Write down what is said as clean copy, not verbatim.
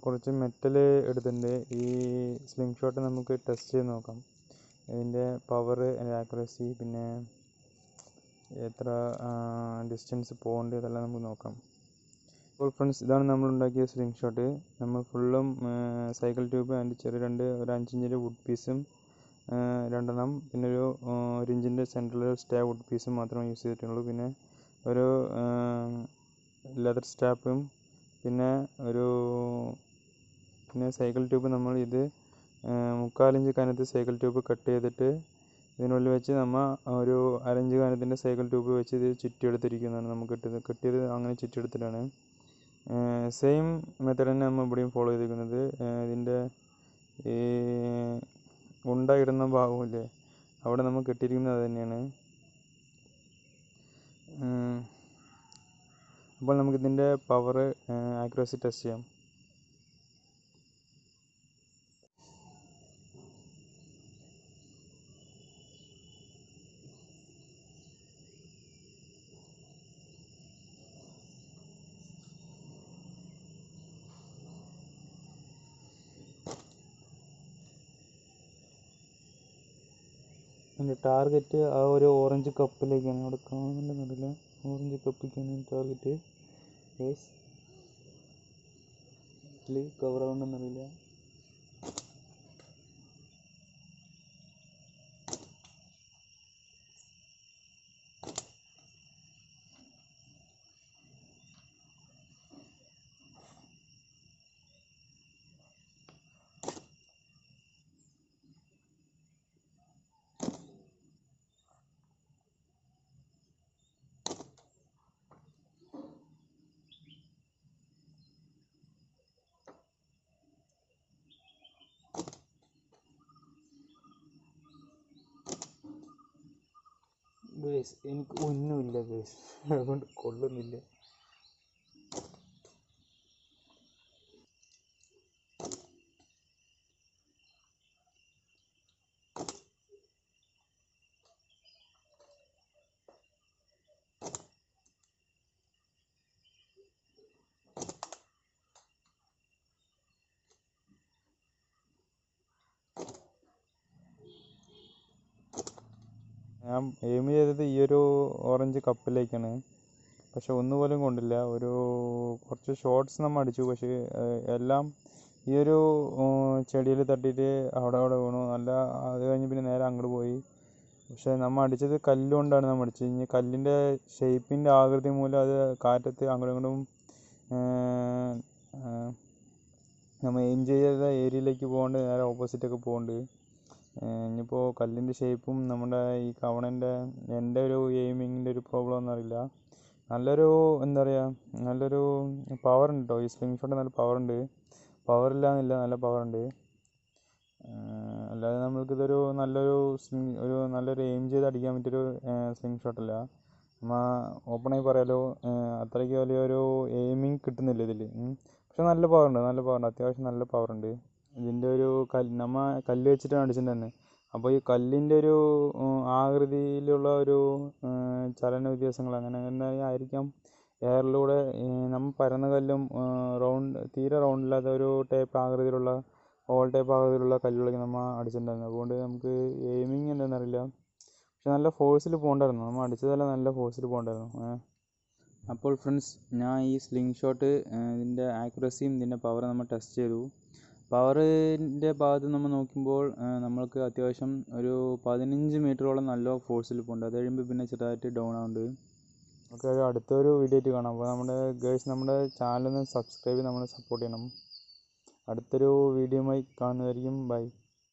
കുറച്ച് മെറ്റൽ എടുത്തിട്ടുണ്ട്. ഈ സ്ലിംഗ് ഷോട്ട് നമുക്ക് ടെസ്റ്റ് ചെയ്ത് നോക്കാം. ഇതിൻ്റെ പവർ, അതിൻ്റെ ആക്യുറസി, പിന്നെ എത്ര ഡിസ്റ്റൻസ് പോകേണ്ടത്, ഇതെല്ലാം നമുക്ക് നോക്കാം. അപ്പോൾ ഫ്രണ്ട്സ്, ഇതാണ് നമ്മൾ ഉണ്ടാക്കിയ സ്ലിംഗ് ഷോട്ട്. നമ്മൾ ഫുള്ളും സൈക്കിൾ ട്യൂബ്, അതിൻ്റെ ഒരു 5 ഇഞ്ചിൻ്റെ വുഡ് പീസും 2 പിന്നെ ഒരു 1 ഇഞ്ചിൻ്റെ സെൻട്രൽ സ്റ്റേ വുഡ് പീസും മാത്രമേ യൂസ് ചെയ്തിട്ടുള്ളൂ. പിന്നെ ഒരു ലെതർ സ്റ്റാപ്പും, പിന്നെ സൈക്കിൾ ട്യൂബ് നമ്മൾ ഇത് 3/4 ഇഞ്ച് കനത്ത് സൈക്കിൾ ട്യൂബ് കട്ട് ചെയ്തിട്ട് ഇതിനുള്ളിൽ വെച്ച് നമ്മൾ ഒരു 1/2 ഇഞ്ച് കനത്തിൻ്റെ സൈക്കിൾ ട്യൂബ് വെച്ച് ഇത് ചുറ്റിയെടുത്തിരിക്കുന്നതാണ്. നമുക്ക് കിട്ടിയത് അങ്ങനെ ചുറ്റിയെടുത്തിട്ടാണ്. സെയിം മെത്തേഡ് തന്നെ നമ്മൾ ഇവിടെയും ഫോളോ ചെയ്തിരിക്കുന്നത്. ഇതിൻ്റെ ഈ ഉണ്ട ഇടുന്ന ഭാഗമില്ലേ, അവിടെ നമ്മൾ കെട്ടിയിരിക്കുന്നത് അത് തന്നെയാണ്. അപ്പോൾ നമുക്കിതിൻ്റെ പവർ, ആക്യുറസി ടെസ്റ്റ് ചെയ്യാം. എൻ്റെ ടാർഗറ്റ് ആ ഒരു ഓറഞ്ച് കപ്പിലേക്കാണ്, അവിടെ കാണുന്നുണ്ടെന്നറിയില്ല, ഓറഞ്ച് കപ്പിലേക്കാണ് ടാർഗറ്റ്. കവർ ആവുന്നുണ്ടെന്നറിയില്ല. ഗേസ്, എനിക്ക് ഒന്നുമില്ല ഗേസ്, അതുകൊണ്ട് കൊള്ളുന്നില്ല. ഞാൻ എയിം ചെയ്തത് ഈ ഒരു ഓറഞ്ച് കപ്പിലേക്കാണ്, പക്ഷെ ഒന്നുപോലും കൊണ്ടില്ല. കുറച്ച് ഷോട്ട്സ് നമ്മൾ അടിച്ചു, പക്ഷേ എല്ലാം ഈ ഒരു ചെടിയിൽ തട്ടിയിട്ട് അവിടെ വീണു. അത് കഴിഞ്ഞ് പിന്നെ നേരെ അങ്ങോട്ട് പോയി. പക്ഷെ നമ്മൾ അടിച്ചത് കല്ലുകൊണ്ടാണ് നമ്മൾ അടിച്ചത്. ഇനി കല്ലിൻ്റെ ഷേപ്പിൻ്റെ ആകൃതി മൂലം അത് കാറ്റത്ത് അങ്ങോട്ടും ഇങ്ങോട്ടും നമ്മൾ എയിം ചെയ്ത ഏരിയയിലേക്ക് പോകാണ്ട് നേരെ ഓപ്പോസിറ്റൊക്കെ പോകുന്നുണ്ട്. ഇനിയിപ്പോൾ കല്ലിൻ്റെ ഷേപ്പും നമ്മുടെ ഈ കവണൻ്റെ എൻ്റെ ഒരു എയിമിങ്ങിൻ്റെ ഒരു പ്രോബ്ലം ഒന്നും അറിയില്ല. എന്താ പറയുക, നല്ലൊരു പവറുണ്ട് കേട്ടോ ഈ സ്ലിംഗ് ഷോട്ട്. നല്ല പവറുണ്ട്, പവറില്ല എന്നില്ല, നല്ല പവറുണ്ട്. അല്ലാതെ നമ്മൾക്കിതൊരു നല്ലൊരു എയിം ചെയ്ത് അടിക്കാൻ പറ്റിയൊരു സ്ലിംഗ് ഷോട്ടല്ല. നമ്മൾ ഓപ്പണായി പറയാലോ, അത്രയ്ക്ക് വലിയൊരു എയിമിങ് കിട്ടുന്നില്ല ഇതിൽ. പക്ഷെ നല്ല പവറുണ്ട്, അത്യാവശ്യം നല്ല പവറുണ്ട്. ഇതിൻ്റെ ഒരു കല്ല് വെച്ചിട്ടാണ് അടിച്ചിട്ടുണ്ടെന്ന്. അപ്പോൾ ഈ കല്ലിൻ്റെ ഒരു ആകൃതിയിലുള്ള ഒരു ചലന വ്യത്യാസങ്ങൾ അങ്ങനെ ആയിരിക്കാം. എയറിലൂടെ നമ്മൾ പരന്ന കല്ലും തീരെ റൗണ്ടില്ലാത്ത ഒരു ഓവൽ ടൈപ്പ് ആകൃതിയിലുള്ള കല്ലുകളൊക്കെ നമ്മൾ അടിച്ചിട്ടുണ്ടായിരുന്നു. അതുകൊണ്ട് നമുക്ക് എയിമിങ് എന്താണെന്നറിയില്ല, പക്ഷെ നല്ല ഫോഴ്സിൽ പോകണ്ടായിരുന്നു. നമ്മൾ അടിച്ചതെല്ലാം നല്ല ഫോഴ്സിൽ പോകണ്ടായിരുന്നു. അപ്പോൾ ഫ്രണ്ട്സ്, ഞാൻ ഈ സ്ലിംഗ് ഷോട്ട് ഇതിൻ്റെ ആക്യുറസിയും ഇതിൻ്റെ പവറും നമ്മൾ ടെസ്റ്റ് ചെയ്തു. പവറിൻ്റെ ഭാഗത്ത് നമ്മൾ നോക്കുമ്പോൾ നമ്മൾക്ക് അത്യാവശ്യം ഒരു 15 മീറ്ററോളം നല്ല ഫോഴ്സിൽ പോകുന്നുണ്ട്. അത് കഴിയുമ്പോൾ പിന്നെ ചെറുതായിട്ട് ഡൗൺ ആവുന്നുണ്ട്. നമുക്ക് അടുത്തൊരു വീഡിയോ ആയിട്ട് കാണാം. അപ്പോൾ നമ്മുടെ ചാനലൊന്ന് സബ്സ്ക്രൈബ് ചെയ്ത് നമ്മളെ സപ്പോർട്ട് ചെയ്യണം. അടുത്തൊരു വീഡിയോയുമായി കാണുന്നതായിരിക്കും. ബൈ.